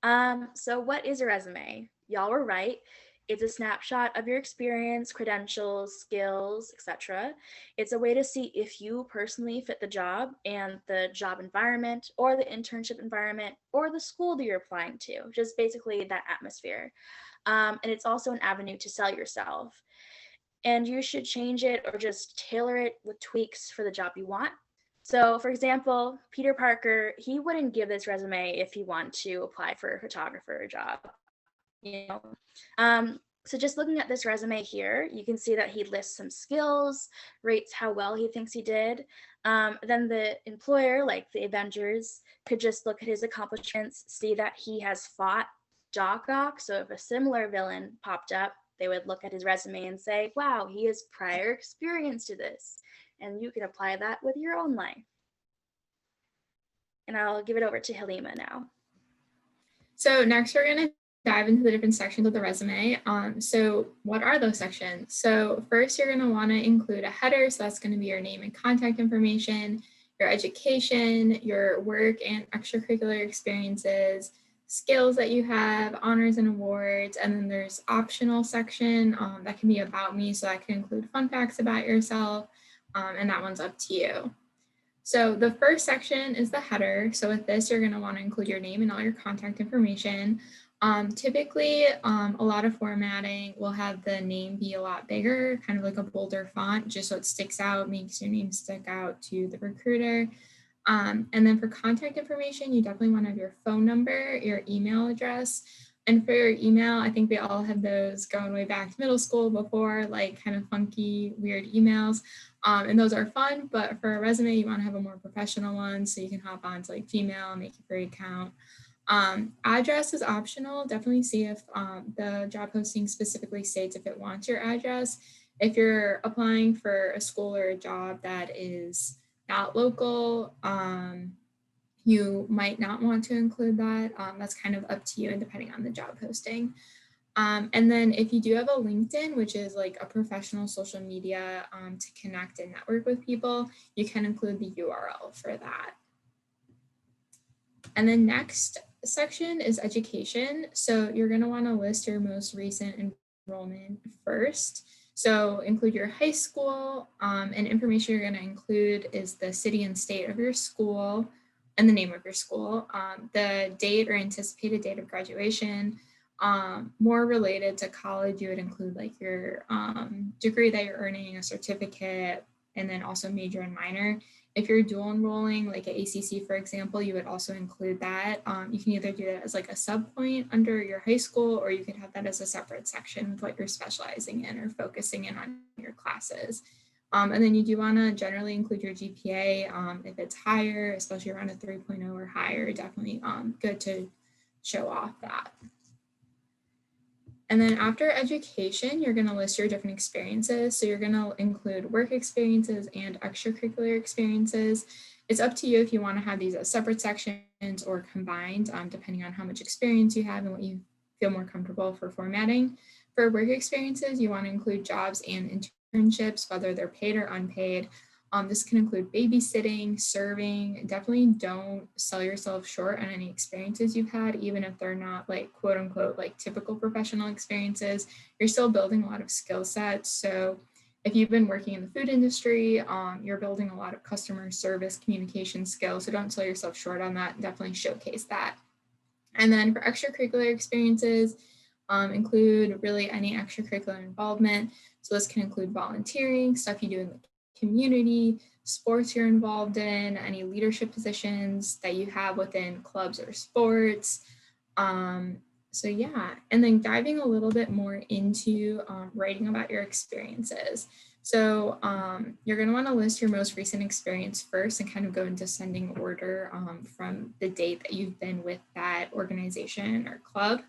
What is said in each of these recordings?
sharing. So what is a resume? Y'all were right. It's a snapshot of your experience, credentials, skills, etc. It's a way to see if you personally fit the job and the job environment or the internship environment or the school that you're applying to, just basically that atmosphere. And it's also an avenue to sell yourself. And you should change it or just tailor it with tweaks for the job you want. So, for example, Peter Parker, he wouldn't give this resume if he wanted to apply for a photographer job, you know. So just looking at this resume here, you can see that he lists some skills, rates how well he thinks he did. Then the employer, like the Avengers, could just look at his accomplishments, see that he has fought Doc Ock. So if a similar villain popped up, they would look at his resume and say, wow, he has prior experience to this. And you can apply that with your own life. And I'll give it over to Halima now. So next we're going to dive into the different sections of the resume. So what are those sections? So first you're going to want to include a header. So that's going to be your name and contact information, your education, your work and extracurricular experiences, skills that you have, honors and awards, and then there's optional section that can be about me. So that can include fun facts about yourself, and that one's up to you. So the first section is the header. So with this, you're going to want to include your name and all your contact information. Typically, a lot of formatting will have the name be a lot bigger, kind of like a bolder font, just so it sticks out, makes your name stick out to the recruiter. And then for contact information, you definitely want to have your phone number, your email address. And for your email, I think we all had those going way back to middle school before, like kind of funky, weird emails. And those are fun, but for a resume, you want to have a more professional one. So you can hop on to like Gmail, make a free account. Address is optional. Definitely see if the job posting specifically states if it wants your address. If you're applying for a school or a job that is not local, you might not want to include that. That's kind of up to you and depending on the job posting. And then if you do have a LinkedIn, which is like a professional social media to connect and network with people, you can include the URL for that. And then next section is education. So you're going to want to list your most recent enrollment first. So include your high school, and information you're going to include is the city and state of your school and the name of your school, the date or anticipated date of graduation. More related to college, you would include like your degree that you're earning, a certificate, and then also major and minor. If you're dual enrolling, like at ACC, for example, you would also include that. You can either do that as like a sub point under your high school, or you could have that as a separate section with what you're specializing in or focusing in on your classes. And then you do want to generally include your GPA. If it's higher, especially around a 3.0 or higher, definitely good to show off that. And then after education, you're going to list your different experiences. So you're going to include work experiences and extracurricular experiences. It's up to you if you want to have these as separate sections or combined, depending on how much experience you have and what you feel more comfortable for formatting. For work experiences, you want to include jobs and internships, whether they're paid or unpaid. This can include babysitting, serving. Definitely don't sell yourself short on any experiences you've had, even if they're not like quote unquote like typical professional experiences. You're still building a lot of skill sets. So if you've been working in the food industry, you're building a lot of customer service communication skills. So don't sell yourself short on that. Definitely showcase that. And then for extracurricular experiences, include really any extracurricular involvement. So this can include volunteering, stuff you do in the community, sports you're involved in, any leadership positions that you have within clubs or sports. So yeah, and then diving a little bit more into writing about your experiences. So you're going to want to list your most recent experience first and kind of go into sending order from the date that you've been with that organization or club.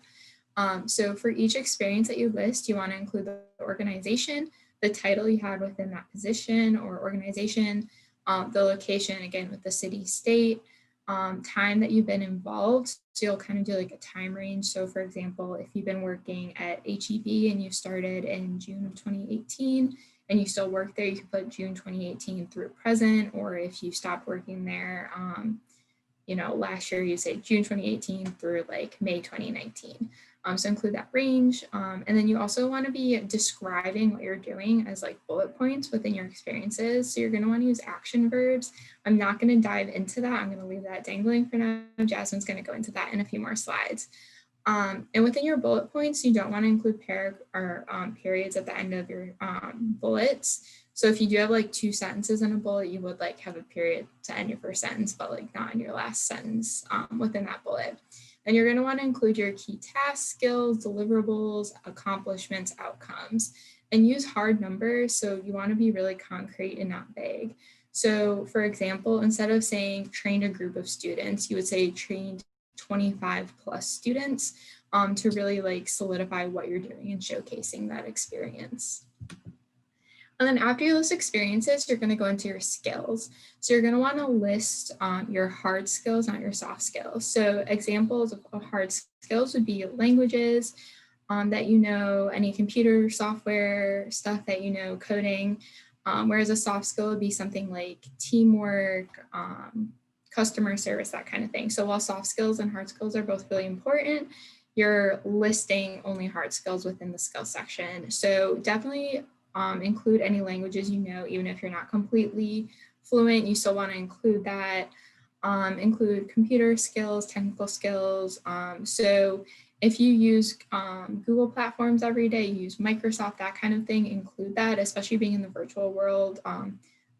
So for each experience that you list, you want to include the organization, the title you had within that position or organization, the location, again, with the city, state, time that you've been involved. So you'll kind of do like a time range. So for example, if you've been working at HEB and you started in June of 2018 and you still work there, you can put June 2018 through present, or if you stopped working there last year you say June 2018 through like May 2019. So include that range. And then you also want to be describing what you're doing as like bullet points within your experiences. So you're going to want to use action verbs. I'm not going to dive into that. I'm going to leave that dangling for now. Jasmine's going to go into that in a few more slides. And within your bullet points, you don't want to include periods at the end of your bullets. So if you do have like 2 sentences in a bullet, you would like have a period to end your first sentence, but like not in your last sentence within that bullet. And you're going to want to include your key tasks, skills, deliverables, accomplishments, outcomes, and use hard numbers. So you want to be really concrete and not vague. So for example, instead of saying trained a group of students, you would say trained 25 plus students to really like solidify what you're doing and showcasing that experience. And then after you list experiences, you're going to go into your skills. So you're going to want to list your hard skills, not your soft skills. So examples of hard skills would be languages that you know, any computer software stuff that you know, coding. Whereas a soft skill would be something like teamwork, customer service, that kind of thing. So while soft skills and hard skills are both really important, you're listing only hard skills within the skill section. So definitely include any languages you know, even if you're not completely fluent, you still want to include that. Include computer skills, technical skills. So if you use Google platforms every day, you use Microsoft, that kind of thing, include that, especially being in the virtual world.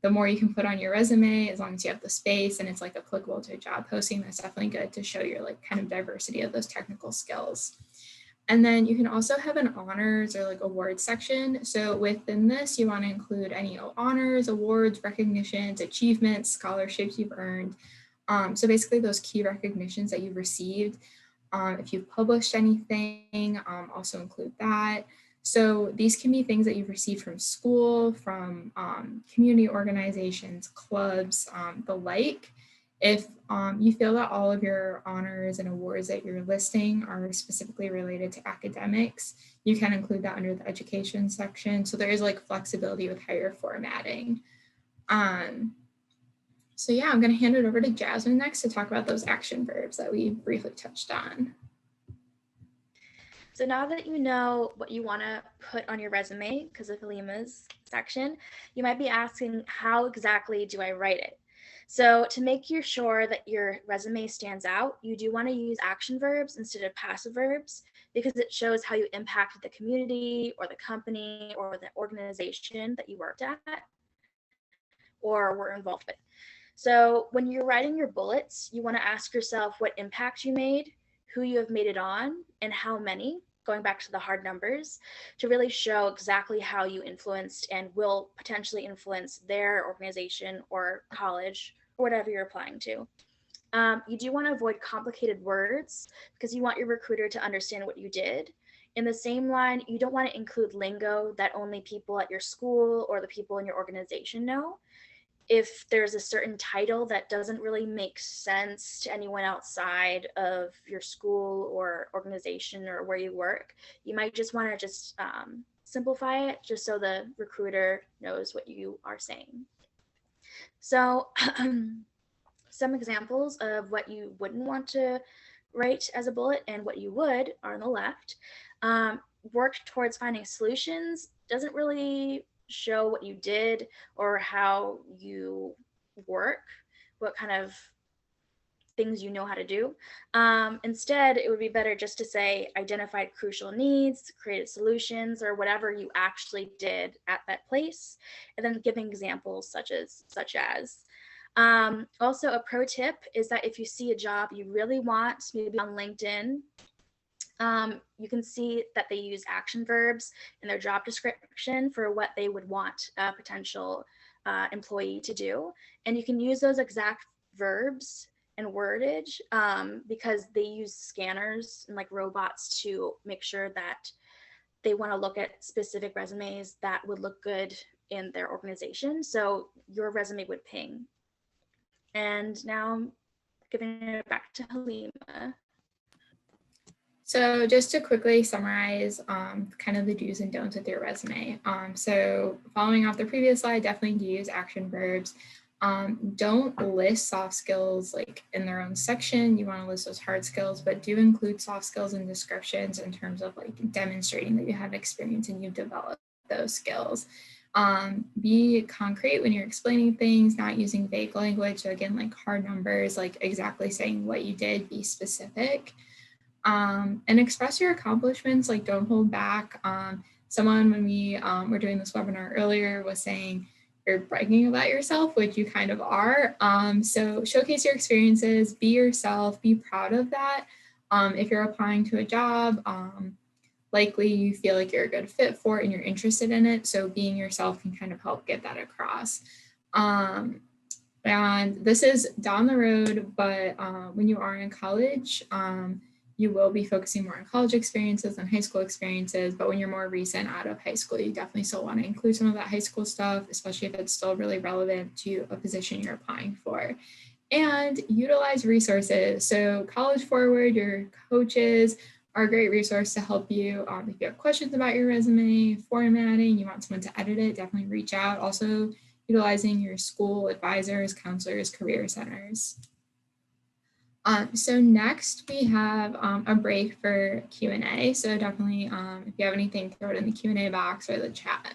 The more you can put on your resume, as long as you have the space and it's like applicable to a job posting, that's definitely good to show your like kind of diversity of those technical skills. And then you can also have an honors or like awards section. So within this, you want to include any honors, awards, recognitions, achievements, scholarships you've earned. So basically those key recognitions that you've received. If you've published anything, also include that. So these can be things that you've received from school, from community organizations, clubs, the like. If you feel that all of your honors and awards that you're listing are specifically related to academics, you can include that under the education section. So there is like flexibility with how you're formatting. So yeah, I'm going to hand it over to Jasmine next to talk about those action verbs that we briefly touched on. So now that you know what you want to put on your resume because of Halima's section, you might be asking, how exactly do I write it? So to make you sure that your resume stands out, you do want to use action verbs instead of passive verbs because it shows how you impacted the community or the company or the organization that you worked at or were involved with. So when you're writing your bullets, you want to ask yourself what impact you made, who you have made it on, and how many, going back to the hard numbers, to really show exactly how you influenced and will potentially influence their organization or college or whatever you're applying to. You do want to avoid complicated words because you want your recruiter to understand what you did. In the same line, you don't want to include lingo that only people at your school or the people in your organization know. If there's a certain title that doesn't really make sense to anyone outside of your school or organization or where you work, you might just want to just simplify it just so the recruiter knows what you are saying. So some examples of what you wouldn't want to write as a bullet and what you would are on the left. Work towards finding solutions doesn't really show what you did or how you work, what kind of things you know how to do. Instead, it would be better just to say identified crucial needs, created solutions, or whatever you actually did at that place, and then giving examples such as. Also, a pro tip is that if you see a job you really want, maybe on LinkedIn, you can see that they use action verbs in their job description for what they would want a potential employee to do. And you can use those exact verbs and wordage because they use scanners and like robots to make sure that they want to look at specific resumes that would look good in their organization. So your resume would ping. And now I'm giving it back to Halima. So just to quickly summarize kind of the do's and don'ts with your resume. So following off the previous slide, definitely do use action verbs. Don't list soft skills like in their own section. You want to list those hard skills, but do include soft skills and descriptions in terms of like demonstrating that you have experience and you've developed those skills. Be concrete when you're explaining things, not using vague language. So again, like hard numbers, like exactly saying what you did, be specific. And express your accomplishments, like don't hold back. Someone, when we were doing this webinar earlier, was saying you're bragging about yourself, which you kind of are. So showcase your experiences, be yourself, be proud of that. If you're applying to a job, likely you feel like you're a good fit for it and you're interested in it. So being yourself can kind of help get that across. And this is down the road, but when you are in college, you will be focusing more on college experiences than high school experiences. But when you're more recent out of high school, you definitely still want to include some of that high school stuff, especially if it's still really relevant to a position you're applying for. And utilize resources. So College Forward, your coaches are a great resource to help you. If you have questions about your resume, formatting, you want someone to edit it, definitely reach out. Also, utilizing your school advisors, counselors, career centers. So next we have a break for Q&A. So definitely if you have anything, throw it in the Q&A box or the chat.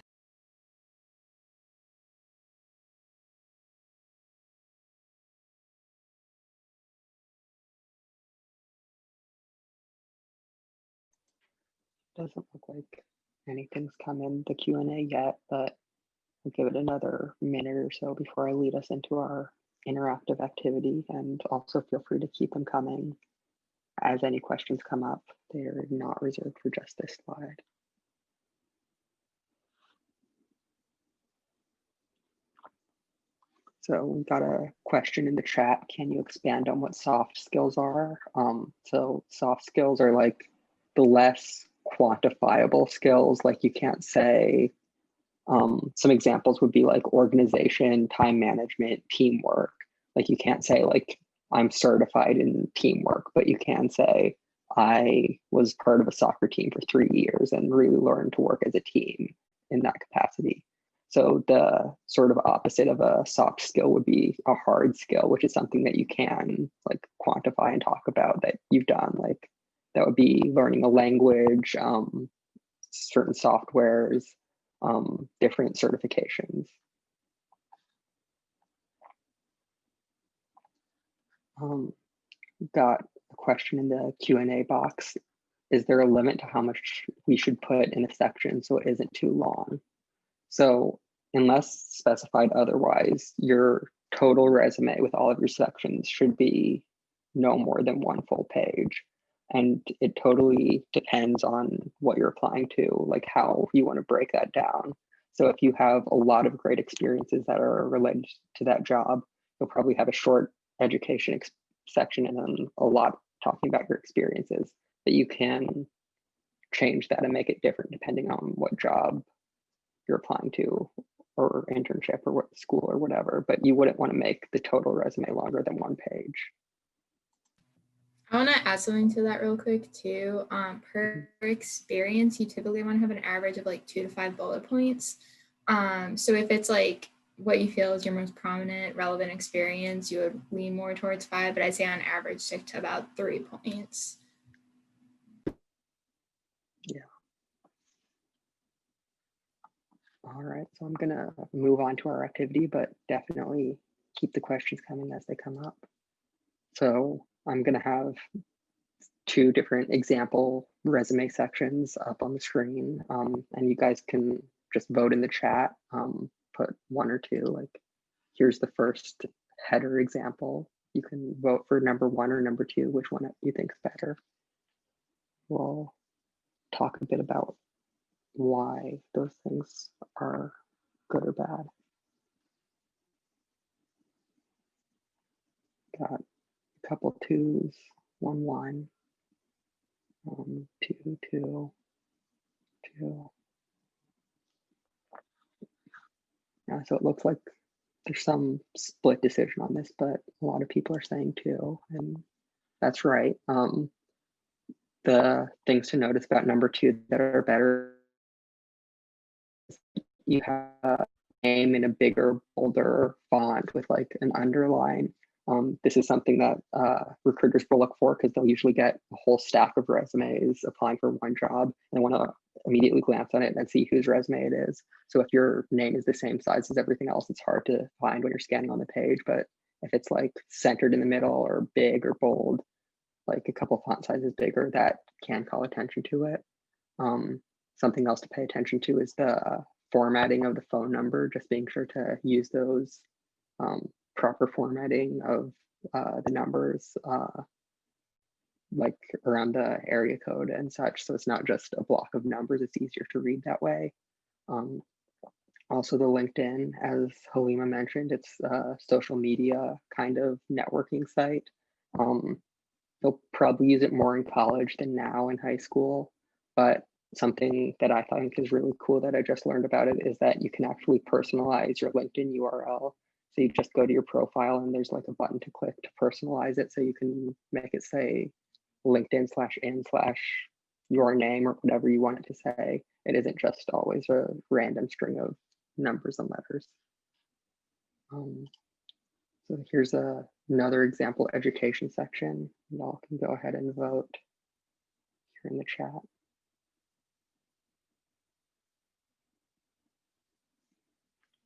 Doesn't look like anything's come in the Q&A yet, but we'll give it another minute or so before I lead us into our interactive activity. And also feel free to keep them coming as any questions come up. They're not reserved for just this slide. So we got a question in the chat. Can you expand on what soft skills are? So soft skills are like the less quantifiable skills. Like you can't say, some examples would be like organization, time management, teamwork. Like you can't say like, I'm certified in teamwork, but you can say, I was part of a soccer team for 3 years and really learned to work as a team in that capacity. So the sort of opposite of a soft skill would be a hard skill, which is something that you can like quantify and talk about that you've done. Like that would be learning a language, certain softwares, different certifications. Got a question in the Q&A box. Is there a limit to how much we should put in a section so it isn't too long? So unless specified otherwise, your total resume with all of your sections should be no more than 1 full page. And it totally depends on what you're applying to, like how you want to break that down. So if you have a lot of great experiences that are related to that job, you'll probably have a short education section and then a lot talking about your experiences. But you can change that and make it different depending on what job you're applying to or internship or what school or whatever, but you wouldn't want to make the total resume longer than 1 page. I want to add something to that real quick too. Per experience, you typically want to have an average of like 2 to 5 bullet points. So if it's like what you feel is your most prominent, relevant experience, you would lean more towards 5, but I'd say on average stick to about 3 points. Yeah. All right, so I'm gonna move on to our activity, but definitely keep the questions coming as they come up. So I'm gonna have 2 different example resume sections up on the screen, and you guys can just vote in the chat, put 1 or 2, like here's the first header example. You can vote for number 1 or number 2, which one you think is better. We'll talk a bit about why those things are good or bad. Got a couple 2s, 1, 1, 2, 2, 2. Yeah, so it looks like there's some split decision on this, but a lot of people are saying 2, and that's right. The things to notice about number 2 that are better, you have name in a bigger, bolder font with like an underline. This is something that recruiters will look for because they'll usually get a whole stack of resumes applying for one job, and they want to immediately glance on it and see whose resume it is. So if your name is the same size as everything else, it's hard to find when you're scanning on the page. But if it's like centered in the middle or big or bold, like a couple font sizes bigger, that can call attention to it. Something else to pay attention to is the formatting of the phone number, just being sure to use those proper formatting of the numbers like around the area code and such. So it's not just a block of numbers, it's easier to read that way. Also the LinkedIn, as Halima mentioned, it's a social media kind of networking site. You'll probably use it more in college than now in high school, but something that I think is really cool that I just learned about it is that you can actually personalize your LinkedIn URL. So you just go to your profile and there's like a button to click to personalize it. So you can make it say LinkedIn/in/your name or whatever you want it to say. It isn't just always a random string of numbers and letters. So here's another example education section. Y'all can go ahead and vote here in the chat.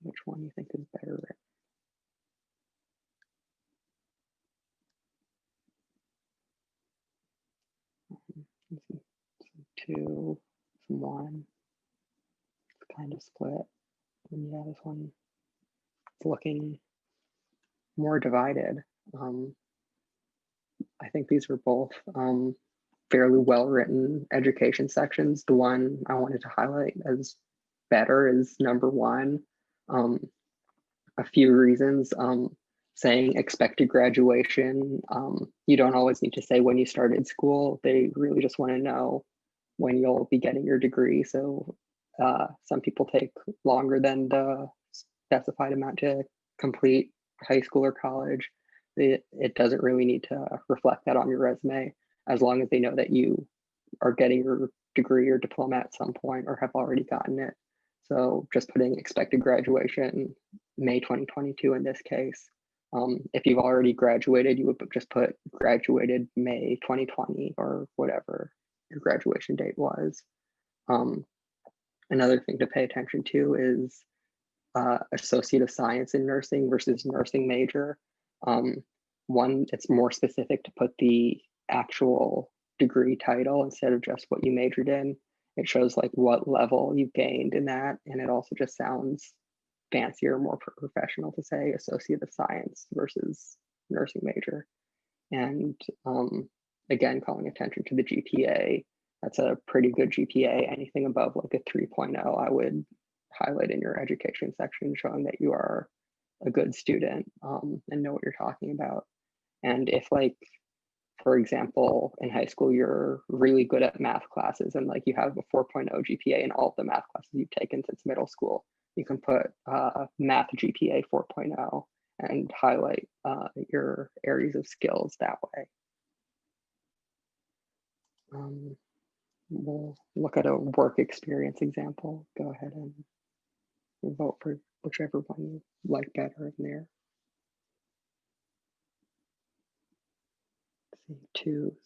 Which one you think is better written? Some 2, some 1. It's kind of split. And yeah, this one is looking more divided. I think these are both fairly well-written education sections. The one I wanted to highlight as better is number 1. A few reasons. Saying expected graduation, you don't always need to say when you started school. They really just want to know when you'll be getting your degree. So some people take longer than the specified amount to complete high school or college. It doesn't really need to reflect that on your resume, as long as they know that you are getting your degree or diploma at some point or have already gotten it. So just putting expected graduation, May 2022 in this case. If you've already graduated, you would just put graduated May 2020 or whatever your graduation date was. Another thing to pay attention to is Associate of Science in nursing versus nursing major. One, it's more specific to put the actual degree title instead of just what you majored in. It shows like what level you've gained in that, and it also just sounds fancier, more professional to say Associate of Science versus nursing major. And again, calling attention to the GPA. That's a pretty good GPA. Anything above like a 3.0, I would highlight in your education section, showing that you are a good student and know what you're talking about. And if like, for example, in high school, you're really good at math classes and like you have a 4.0 GPA in all of the math classes you've taken since middle school, you can put math GPA 4.0 and highlight your areas of skills that way. We'll look at a work experience example. Go ahead and vote for whichever one you like better in there. Let's see, 2s.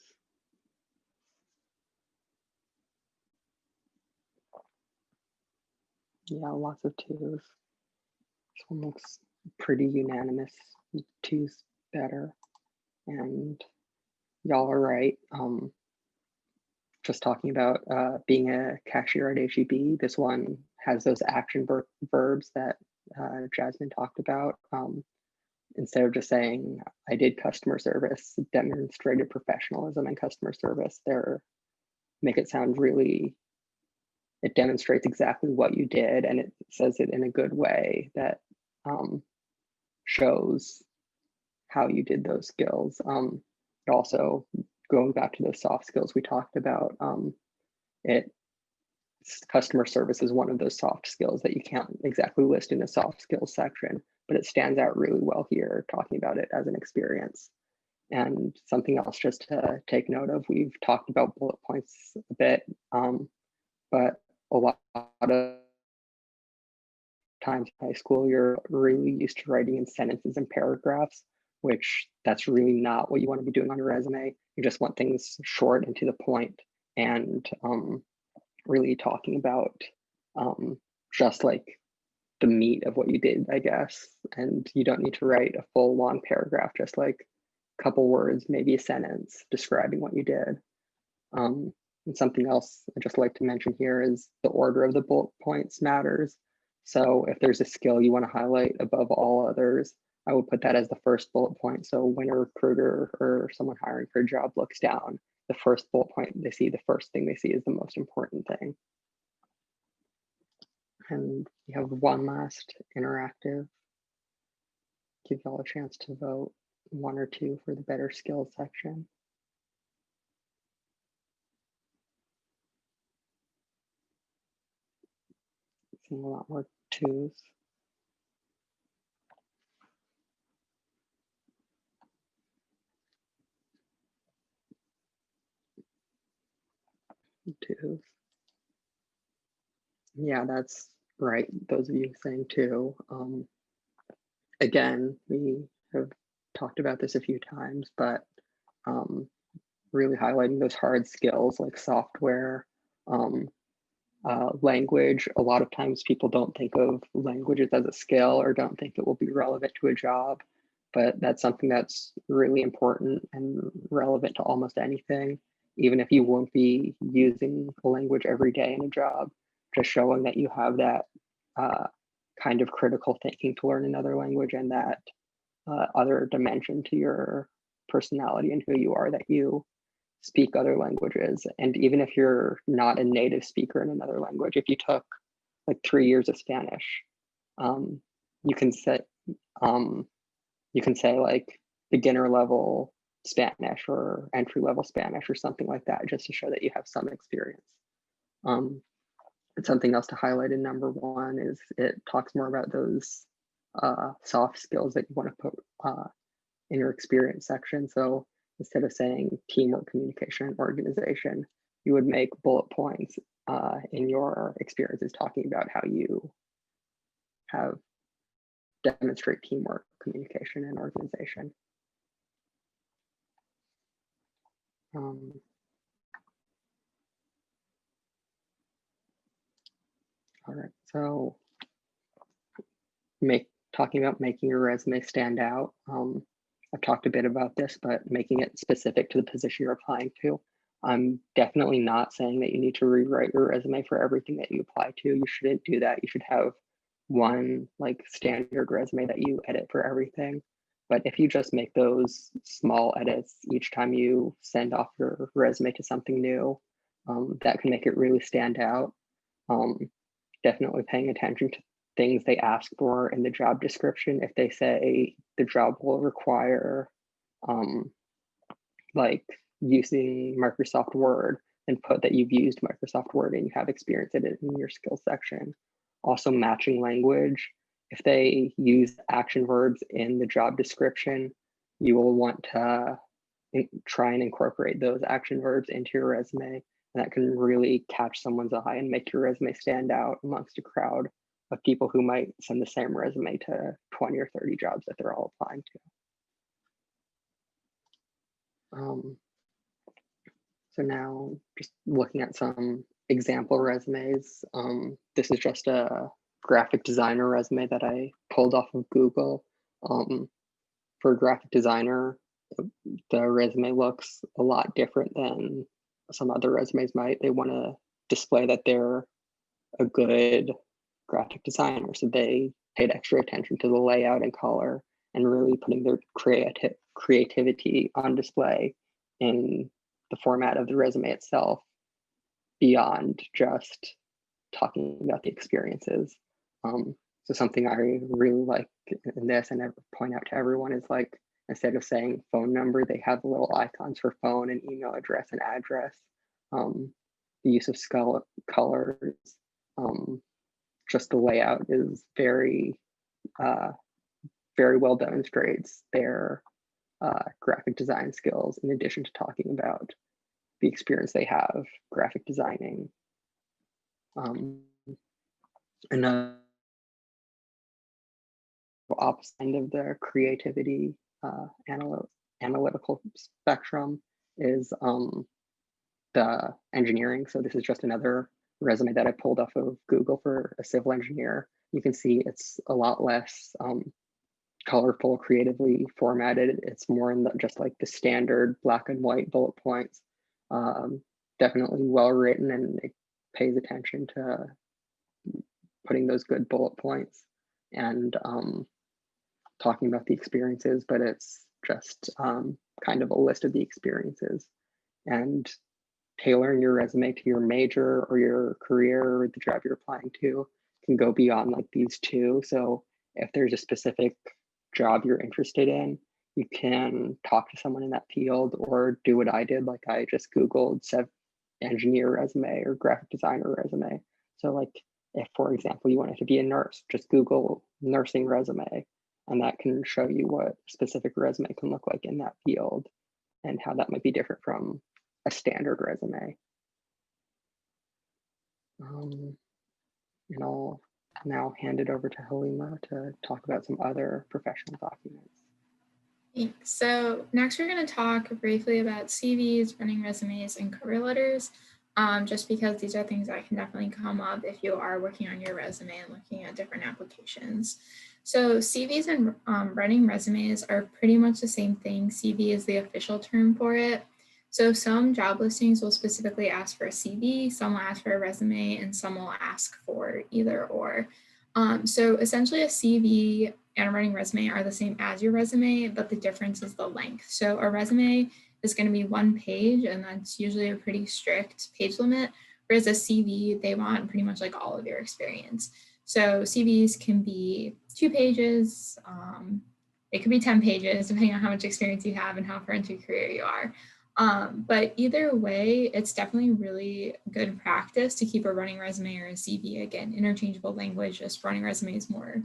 Yeah, lots of 2s. This one looks pretty unanimous. 2's better. And y'all are right. Just talking about being a cashier at HEB, this one has those action verbs that Jasmine talked about. Instead of just saying, I did customer service, demonstrated professionalism and customer service, make it sound really, it demonstrates exactly what you did, and it says it in a good way that shows how you did those skills. It also, going back to those soft skills we talked about, customer service is one of those soft skills that you can't exactly list in the soft skills section, but it stands out really well here, talking about it as an experience. And something else just to take note of, we've talked about bullet points a bit, but a lot of times in high school, you're really used to writing in sentences and paragraphs, which that's really not what you want to be doing on your resume. You just want things short and to the point, and really talking about just like the meat of what you did, I guess. And you don't need to write a full long paragraph, just like a couple words, maybe a sentence describing what you did. And something else I just like to mention here is the order of the bullet points matters. So if there's a skill you want to highlight above all others, I would put that as the first bullet point. So when a recruiter or someone hiring for a job looks down, the first bullet point they see, the first thing they see is the most important thing. And we have one last interactive. Give y'all a chance to vote, 1 or 2 for the better skills section. Seeing a lot more 2s. Twos. Yeah, that's right. Those of you saying 2. Again, we have talked about this a few times, but really highlighting those hard skills like software, language. A lot of times people don't think of languages as a skill or don't think it will be relevant to a job, but that's something that's really important and relevant to almost anything, even if you won't be using a language every day in a job. Just showing that you have that kind of critical thinking to learn another language and that other dimension to your personality and who you are, that you speak other languages. And even if you're not a native speaker in another language, if you took like 3 years of Spanish, you can say like beginner level Spanish or entry level Spanish or something like that, just to show that you have some experience. And something else to highlight in number 1 is it talks more about those soft skills that you want to put in your experience section. So instead of saying teamwork, communication, and organization, you would make bullet points in your experiences talking about how you have demonstrate teamwork, communication, and organization. All right, so talking about making your resume stand out. I've talked a bit about this, but making it specific to the position you're applying to. I'm definitely not saying that you need to rewrite your resume for everything that you apply to. You shouldn't do that. You should have one like standard resume that you edit for everything. But if you just make those small edits each time you send off your resume to something new, that can make it really stand out. Definitely paying attention to things they ask for in the job description. If they say the job will require like using Microsoft Word, and put that you've used Microsoft Word and you have experience in it in your skills section. Also matching language. If they use action verbs in the job description, you will want to try and incorporate those action verbs into your resume. And that can really catch someone's eye and make your resume stand out amongst a crowd of people who might send the same resume to 20 or 30 jobs that they're all applying to. So now just looking at some example resumes. This is just a graphic designer resume that I pulled off of Google. For a graphic designer, the resume looks a lot different than some other resumes might. They want to display that they're a good graphic designer. So they paid extra attention to the layout and color and really putting their creativity on display in the format of the resume itself, beyond just talking about the experiences. So something I really like in this and I point out to everyone is like, instead of saying phone number, they have little icons for phone and email address and address. The use of colors, just the layout is very well demonstrates their graphic design skills, in addition to talking about the experience they have graphic designing. Another opposite end of the creativity analytical spectrum is the engineering. So this is just another resume that I pulled off of Google for a civil engineer. You can see it's a lot less colorful, creatively formatted. It's more in just like the standard black and white bullet points. Definitely well written, and it pays attention to putting those good bullet points and talking about the experiences, but it's just kind of a list of the experiences. And tailoring your resume to your major or your career or the job you're applying to can go beyond like these two. So if there's a specific job you're interested in, you can talk to someone in that field or do what I did. Like I just Googled engineer resume or graphic designer resume. So like if, for example, you wanted to be a nurse, just Google nursing resume, and that can show you what a specific resume can look like in that field and how that might be different from a standard resume. And I'll now hand it over to Halima to talk about some other professional documents. Thanks. So next we're going to talk briefly about CVs, running resumes, and cover letters, just because these are things that can definitely come up if you are working on your resume and looking at different applications. So CVs and running resumes are pretty much the same thing. CV is the official term for it. So some job listings will specifically ask for a CV, some will ask for a resume, and some will ask for either or. So essentially a CV and a running resume are the same as your resume, but the difference is the length. So a resume is going to be 1 page, and that's usually a pretty strict page limit, whereas a CV, they want pretty much like all of your experience. So CVs can be 2 pages, it could be 10 pages, depending on how much experience you have and how far into your career you are. But either way, it's definitely really good practice to keep a running resume or a CV. Again, interchangeable language, just running resume is more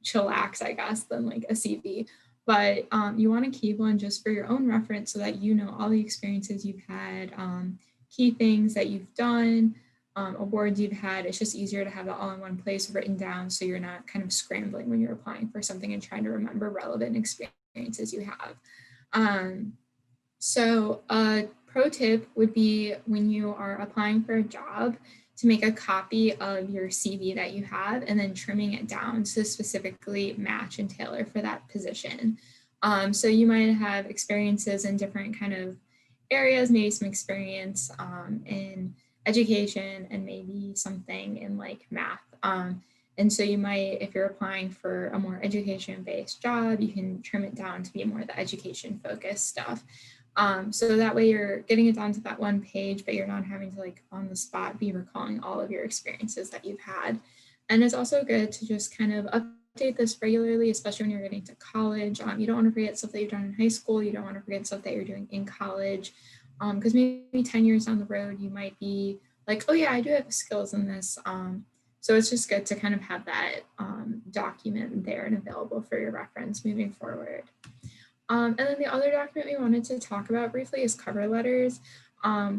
chillax, I guess, than like a CV. But you want to keep one just for your own reference so that you know all the experiences you've had, key things that you've done, awards you've had. It's just easier to have it all in one place written down so you're not kind of scrambling when you're applying for something and trying to remember relevant experiences you have. So a pro tip would be when you are applying for a job to make a copy of your CV that you have and then trimming it down to specifically match and tailor for that position. So you might have experiences in different kind of areas, maybe some experience in education and maybe something in like math. And so you might, if you're applying for a more education-based job, you can trim it down to be more the education-focused stuff. So that way you're getting it down to that 1 page, but you're not having to like on the spot be recalling all of your experiences that you've had. And it's also good to just kind of update this regularly, especially when you're getting to college. You don't want to forget stuff that you've done in high school. You don't want to forget stuff that you're doing in college. Because maybe 10 years down the road, you might be like, oh yeah, I do have skills in this. So it's just good to kind of have that document there and available for your reference moving forward. And then the other document we wanted to talk about briefly is cover letters,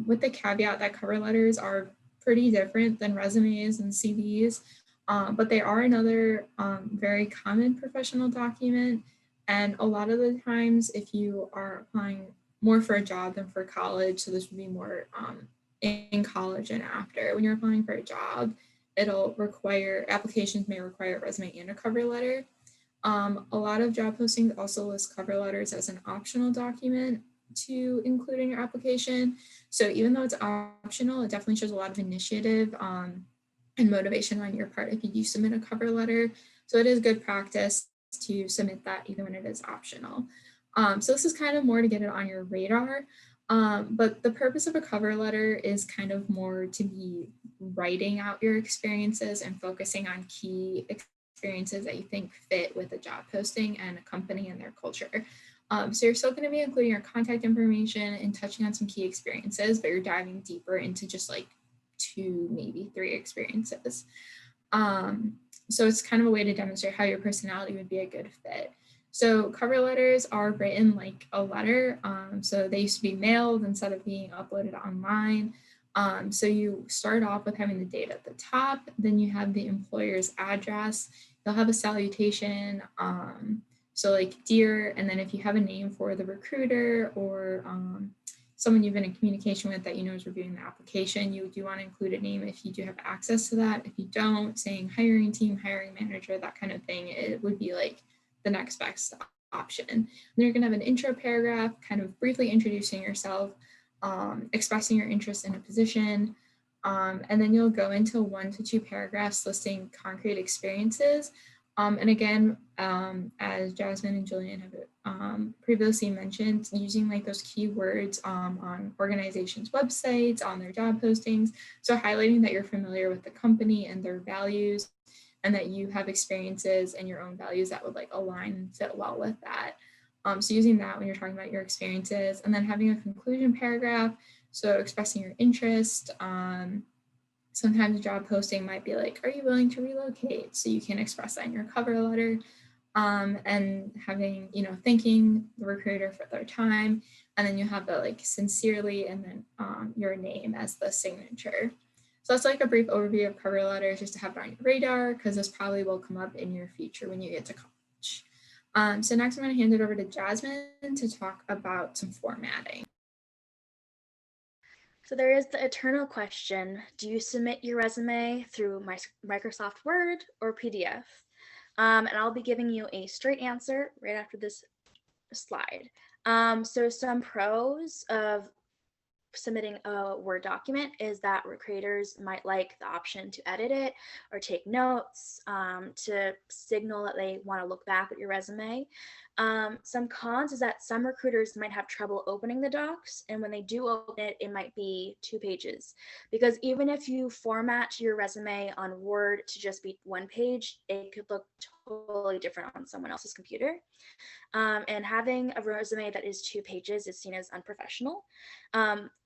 with the caveat that cover letters are pretty different than resumes and CVs, but they are another very common professional document. And a lot of the times, if you are applying more for a job than for college, so this would be more in college and after, when you're applying for a job, it'll require, applications may require a resume and a cover letter. A lot of job postings also list cover letters as an optional document to include in your application. So even though it's optional, it definitely shows a lot of initiative and motivation on your part if you do submit a cover letter. So it is good practice to submit that even when it is optional. So this is kind of more to get it on your radar. But the purpose of a cover letter is kind of more to be writing out your experiences and focusing on key experiences that you think fit with a job posting and a company and their culture. So you're still going to be including your contact information and touching on some key experiences, but you're diving deeper into just like 2, maybe 3 experiences. So it's kind of a way to demonstrate how your personality would be a good fit. So cover letters are written like a letter. So they used to be mailed instead of being uploaded online. So you start off with having the date at the top, then you have the employer's address. they'll have a salutation. So like dear, and then if you have a name for the recruiter or someone you've been in communication with that you know is reviewing the application, you do want to include a name if you do have access to that. If you don't, saying hiring team, hiring manager, that kind of thing, it would be like the next best option. And then you're going to have an intro paragraph, kind of briefly introducing yourself, expressing your interest in a position, and then you'll go into 1 to 2 paragraphs listing concrete experiences. And again, as Jasmine and Julian have previously mentioned, using like those keywords on organizations' websites, on their job postings. So highlighting that you're familiar with the company and their values, and that you have experiences and your own values that would like align and fit well with that. So using that when you're talking about your experiences, and then having a conclusion paragraph. So expressing your interest. Sometimes job posting might be like, are you willing to relocate? So you can express that in your cover letter, and having, thanking the recruiter for their time. And then you have the like sincerely and then your name as the signature. So that's like a brief overview of cover letters just to have it on your radar, because this probably will come up in your future when you get to college. So next I'm going to hand it over to Jasmine to talk about some formatting. So there is the eternal question, do you submit your resume through Microsoft Word or PDF? And I'll be giving you a straight answer right after this slide. So some pros of submitting a Word document is that recruiters might like the option to edit it or take notes, to signal that they want to look back at your resume. Some cons is that some recruiters might have trouble opening the docs, and when they do open it, it might be 2 pages, because even if you format your resume on Word to just be 1 page, it could look totally different on someone else's computer. And having a resume that is 2 pages is seen as unprofessional.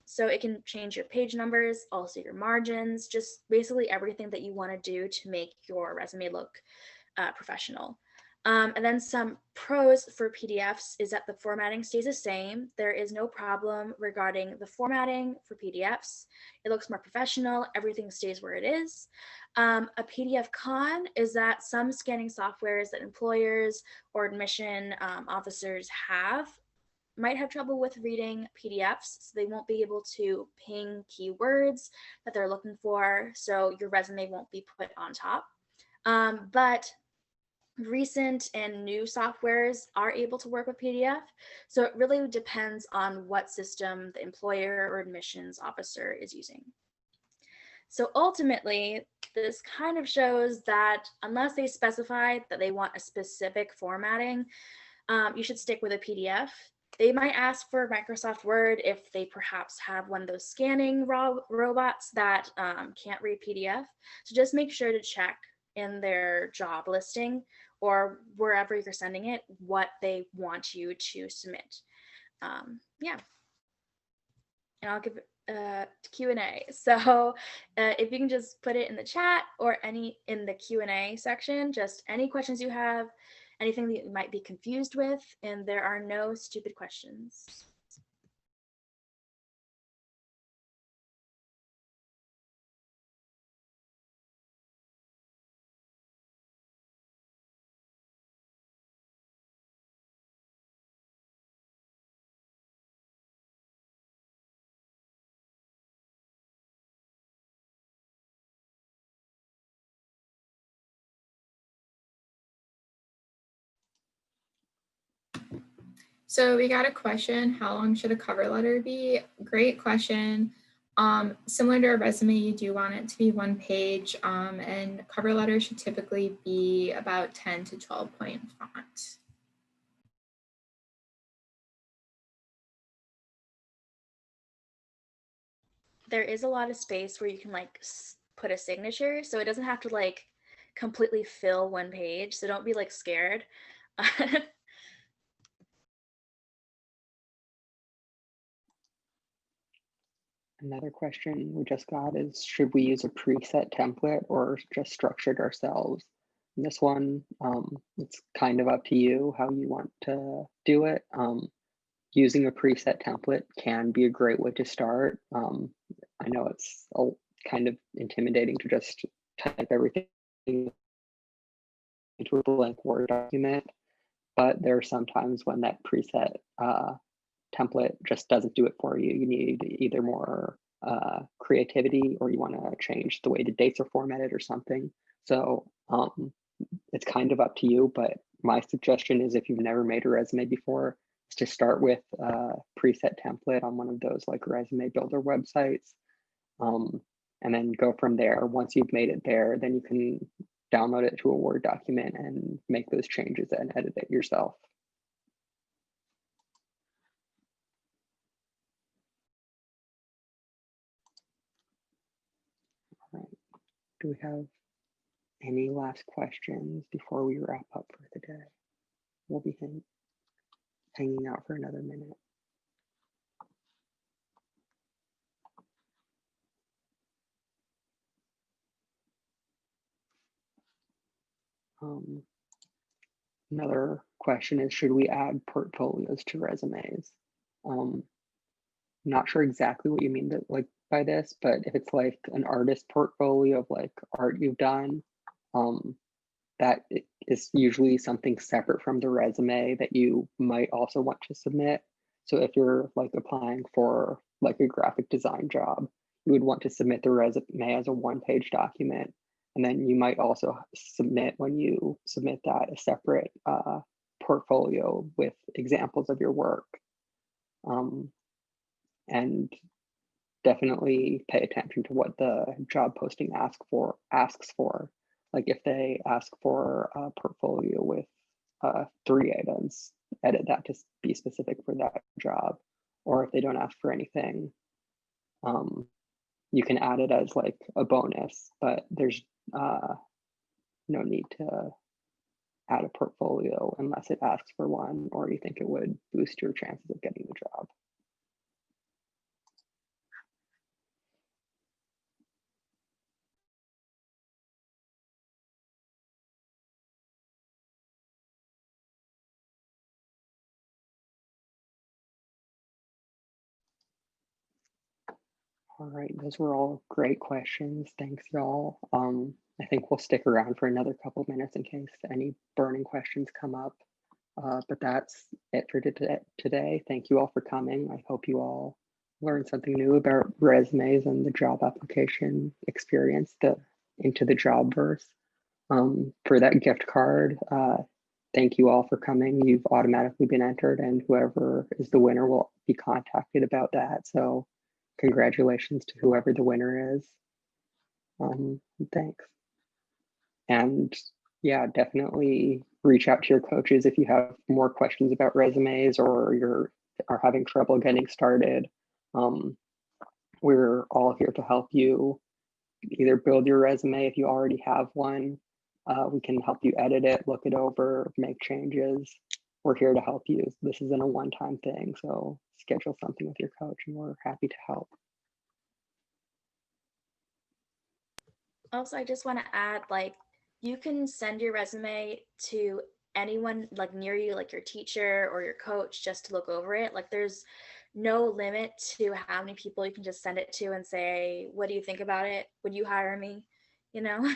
So it can change your page numbers, also your margins, just basically everything that you want to do to make your resume look professional. And then some pros for PDFs is that the formatting stays the same. There is no problem regarding the formatting for PDFs. It looks more professional. Everything stays where it is. A PDF con is that some scanning softwares that employers or admission officers might have trouble with reading PDFs, so they won't be able to ping keywords that they're looking for, so your resume won't be put on top. But recent and new softwares are able to work with PDF, so it really depends on what system the employer or admissions officer is using. So ultimately, this kind of shows that unless they specify that they want a specific formatting, you should stick with a PDF. They might ask for Microsoft Word if they perhaps have one of those scanning robots that can't read PDF. So just make sure to check in their job listing or wherever you're sending it what they want you to submit. Yeah. And I'll give Q&A. So if you can just put it in the chat or in the Q&A section, just any questions you have, anything that you might be confused with, and there are no stupid questions. So we got a question, how long should a cover letter be? Great question. Similar to a resume, you do want it to be 1 page, and cover letter should typically be about 10 to 12 point font. There is a lot of space where you can like put a signature, so it doesn't have to like completely fill 1 page, so don't be like scared. Another question we just got is, should we use a preset template or just structure it ourselves? And this one, it's kind of up to you how you want to do it. Using a preset template can be a great way to start. I know it's kind of intimidating to just type everything into a blank Word document, but there are some times when that preset template just doesn't do it for you. You need either more creativity, or you want to change the way the dates are formatted or something. So it's kind of up to you, but my suggestion is, if you've never made a resume before, is to start with a preset template on one of those like resume builder websites, and then go from there. Once you've made it there, then you can download it to a Word document and make those changes and edit it yourself. All right. Do we have any last questions before we wrap up for the day? We'll be hanging out for another minute. Another question is, should we add portfolios to resumes? Not sure exactly what you mean by this, but if it's like an artist portfolio of like art you've done, that is usually something separate from the resume that you might also want to submit. So if you're like applying for like a graphic design job, you would want to submit the resume as a one-page document. And then you might also submit, when you submit that, a separate portfolio with examples of your work. And definitely pay attention to what the job posting asks for. Like if they ask for a portfolio with 3 items, edit that to be specific for that job. Or if they don't ask for anything, you can add it as like a bonus, but there's no need to add a portfolio unless it asks for one, or you think it would boost your chances of getting the job. All right, those were all great questions. Thanks, y'all. I think we'll stick around for another couple minutes in case any burning questions come up. But that's it for today. Thank you all for coming. I hope you all learned something new about resumes and the job application experience into the job verse. For that gift card, thank you all for coming. You've automatically been entered, and whoever is the winner will be contacted about that. So congratulations to whoever the winner is. Thanks. And yeah, definitely reach out to your coaches if you have more questions about resumes, or are having trouble getting started. We're all here to help you either build your resume if you already have one. We can help you edit it, look it over, make changes. We're here to help you. This isn't a one-time thing, so schedule something with your coach and we're happy to help. Also, I just want to add, like, you can send your resume to anyone like near you, like your teacher or your coach, just to look over it. Like, there's no limit to how many people you can just send it to and say, what do you think about it? Would you hire me? You know?